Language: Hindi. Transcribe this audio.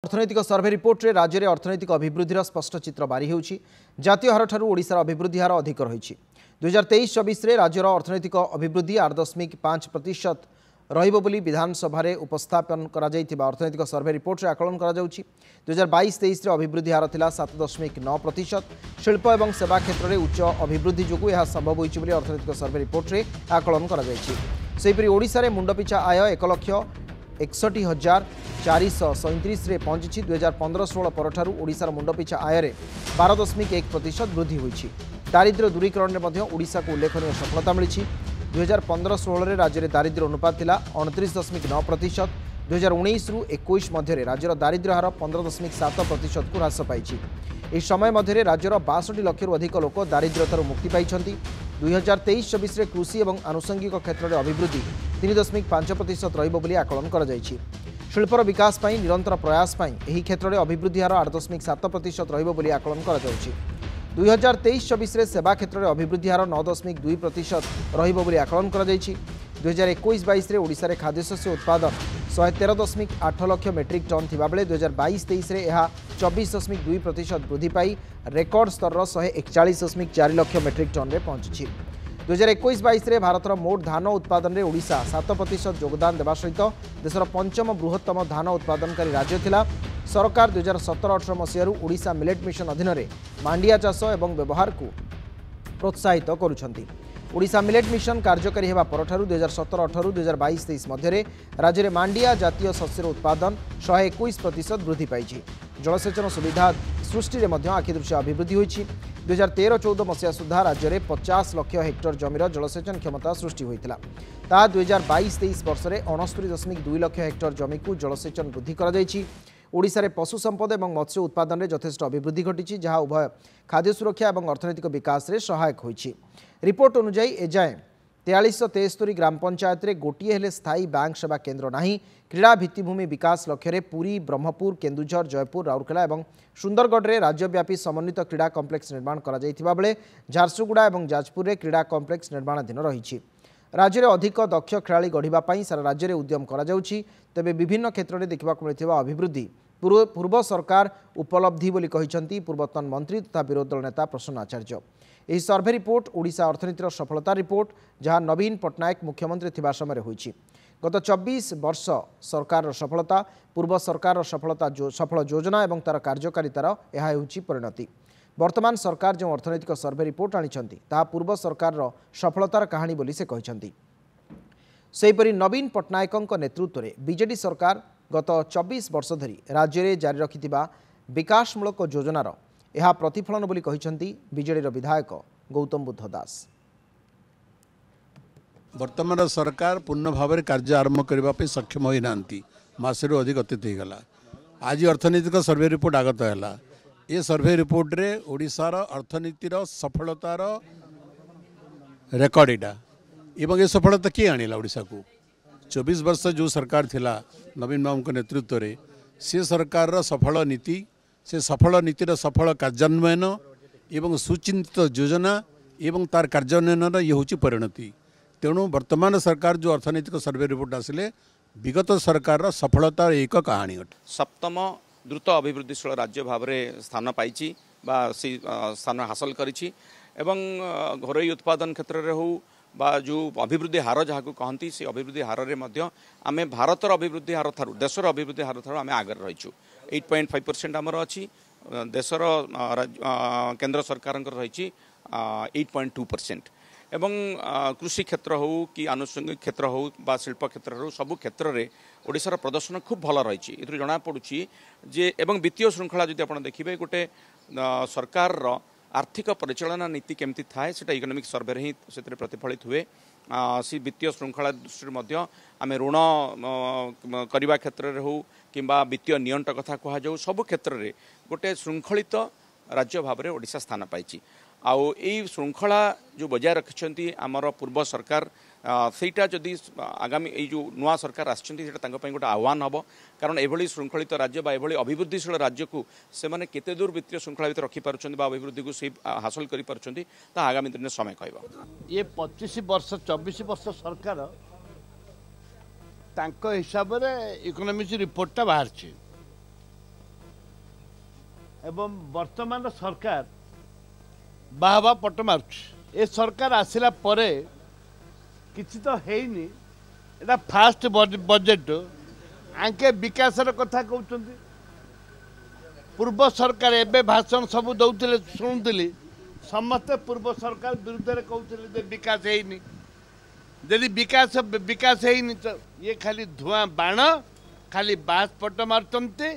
अर्थनैतिक सर्वे रिपोर्ट रे राज्य में अर्थनैतिक अभिवृद्धि स्पष्ट चित्र बारी होउछि। जातीय हार ठारू ओडिशार अभिवृद्धि हार अधिक रही। 2023-24 राज्यर अर्थनैतिक अभिवृद्धि 8.5% रहिबो बोली विधानसभा रे उपस्थापन करा जायतिबा अर्थनैतिक सर्वे रिपोर्ट रे आकलन करा जाउछि। 2022-23 रे अभिवृद्धि हार थिला 7.9%। शिल्प एवं सेवा क्षेत्र में उच्च अभिवृद्धि जोगु यह संभव होइछि बोली अर्थनैतिक सर्वे रिपोर्ट रे आकलन करा जायछि। सेहिपरि ओडिशा रे मुंडपिछा आय 1,61,437 रे पहुंची। 2015-16 परठारु ओडिशार मुंडपिछा आय रे 12.1% वृद्धि होइछि। दारिद्र्य दूरीकरण में मध्य ओडिशा को उल्लेखनीय सफलता मिली। 2015-16 राज्य में दारिद्र्य अनुपात थिला 29.9%। 2019-21 मध्य राज्यर दारिद्र्य हार 15.7% को ह्रास पाई। इस समय मध्य राज्यर 62 लाख अधिक लोक दारिद्र्यतार मुक्ति पाई। 2023-24 कृषि और आनुषंगिक क्षेत्र में अभिवृद्धि 3.5% रहिबो बोली आकलन करा जायछि। शिल्पर विकास पाई निरंतर प्रयास पाई एही क्षेत्र में अभिवृद्धि हार 8.7% रहिबो बोली आकलन करा जायछि। 2023-24 सेवा क्षेत्र में अभिवृद्धि हार 9.2% रहिबो बोली आकलन करा जायछि। 2021-22 ओडिशा रे खाद्यशस्य उत्पादन 113.8 लाख मेट्रिक टन थिबा बेले 2022-23 रे यह 24.2% वृद्धि पाई रेकर्ड स्तर 141.4 लाख मेट्रिक टन रे पहुंची। 2021-22 रे भारतर मोट धान उत्पादन रे ओडिशा 7% योगदान देवा सहित देशर पंचम बृहत्तम धान उत्पादनकारी राज्य थिला। सरकार 2017-18 मसीह ओडिशा मिलेट मिशन अधीन रे मांडिया चाष एवं व्यवहार को प्रोत्साहित करुछंती। ओडिशा मिलेट मिशन कार्यकारी हेबा परठारु 2017-18 2022-23 मध्य राज्य में मांडिया जातीय शस्यर उत्पादन 121% वृद्धि पाई। जलसेचन सुविधा सृष्टि में आखिदृश्य अभिवृद्धि होइछि। 2013-14 मसीहा सुधा राज्य में 50 लाख हेक्टर जमीर जलसेचन क्षमता सृष्टि होता। 2022-23 वर्ष में 69.2 लाख हेक्टर जमी को जलसेचन वृद्धि करा। ओडिशा रे पशु संपद और मत्स्य उत्पादन में यथेष्ट अभिवृद्धि घटी, जहाँ उभय खाद्य सुरक्षा और अर्थनैतिक विकास में सहायक होइछि। रिपोर्ट अनुसार एजाएं 4373 ग्राम पंचायत रे गोटे हेले स्थायी बैंक सेवा केन्द्र नाही। क्रीड़ा भित्तिभूमि विकास लक्ष्य रे पुरी, ब्रह्मपुर, केन्दुझर, जयपुर, राउरकेला और सुंदरगढ़ रे राज्यव्यापी समन्वित क्रीड़ा कम्प्लेक्स निर्माण करा जायतिबा बेले झारसुगुड़ा और जाजपुर रे क्रीड़ा कम्प्लेक्स निर्माणाधीन रही। राज्य में अधिक दक्ष खेलाड़ी गढ़िबा पई सारा राज्य में उद्यम करा जाउछि। तेबे विभिन्न क्षेत्र में देखा मिलथिबा अभिवृद्धि पूर्व सरकार उपलब्धि बोली कहिसंती पूर्वतन मंत्री तथा विरोधी दल नेता प्रसन्न आचार्य। यह सर्वे रिपोर्ट ओडिशा अर्थनीतिर सफलता रिपोर्ट, जहां नवीन पट्टनायक मुख्यमंत्री थिबा समय होइछि। गत 24 वर्ष सरकार सफलता, पूर्व सरकार सफलता सफल योजना और तार कार्यकारितार यह हेउछि परिणति। वर्तमान सरकार जो अर्थनैतिक सर्वे रिपोर्ट आनिछंती ताहा पूर्व सरकार सफलतार कहानी बोली से कहिसंती। सेहिपरि नवीन पट्टनायकଙ୍କ नेतृत्व में बीजेडी सरकार गत 24 वर्ष धरी राज्य में जारी रखिथिबा विकासमूलक योजनार यह प्रतिफलन बोली कहिसंती बीजेडी विधायक गौतम बुद्ध दास। वर्तमान सरकार पूर्ण भाव में कार्य आरंभ करने सक्षम होना मसरू अधिक अतीत होगला। आज अर्थनैतिक सर्वे रिपोर्ट आगत है। ये सर्वे रिपोर्ट रे ओडिशार अर्थनीतिर सफलतार रेकर्ड यहाँ एवं ये सफलता किए आणिला ओडिशा को। 24 वर्ष जो सरकार थिला नवीन बाबू के नेतृत्व रे से सरकार सफल नीति, से सफल नीतिर सफल कार्यान्वयन एवं सुचिंतित योजना एवं तार कार्यान्वयन ये हूँ परिणति। तेणु वर्तमान सरकार जो अर्थनैतिक सर्वे रिपोर्ट आसिले विगत सरकार सफलतार एक कहानी अटे। सप्तम द्रुत अभिवृद्धिशील राज्य भाव में स्थान पाई स्थान हासिल करी। घरोई उत्पादन क्षेत्र में हो बा जो अभिवृद्धि हार जहाँ को कहती से अभिवृद्धि हार में आम भारतर अभिवृद्धि हार थारू देशर अभिवृद्धि हार थारू आम आगे रहीचु। 8.5% आमर अच्छी देशर केंद्र सरकार रही 8.2%। एवं कृषि क्षेत्र हो कि आनुषंगिक क्षेत्र हो बा शिल्प क्षेत्र हो सबु क्षेत्र में ओडिशार प्रदर्शन खूब भल रही। ये जना पड़ुछि जे एवं वित्तीय श्रृंखला जदि आप देखिए गोटे सरकार आर्थिक परिचालना नीति केमती थाए सेटा इकोनॉमिक सर्वे ही से प्रतिफलित हुए। सी वित्तीय श्रृंखला दृष्टि आम ऋण करने क्षेत्र में हो कि वित्तीय नियंट कथा कहु सबु क्षेत्र में गोटे श्रृंखलित राज्य भाव में ओडिशा स्थान पाई। आउ यही श्रृंखला जो बजाय रखिंट आमर पूर्व सरकार सेटा जदि आगामी जो नुआ सरकार आसटा गोटे आह्वान हम। कारण एभली श्रृंखलित राज्य बा एभली अभिवृद्धिशील राज्य को सेमाने केते दूर वित्तीय श्रृंखला भितर रखिपारुछन्ति बा अभिवृद्धि को से हासिल करिपारुछन्ति ता आगामी दिन में समय कहबा। ये 25 वर्ष 24 वर्ष सरकार तांको हिसाब रे इकोनॉमिक रिपोर्टटा बाहर छी एवं वर्तमान सरकार बाहबा पट मार्च ए सरकार आसिला परे किछि तो हेइनी एटा फास्ट बजेट आंके विकासर कथा कहउछन्ती पूर्व सरकार एबे भाषण सब दउथिले सुनुथिली समस्त पूर्व सरकार विरुद्ध रे कहउथिले जे विकास हेइनी यदि विकास हेइनी तो ये खाली धुआं बाण खाली बास पट मारचन्ते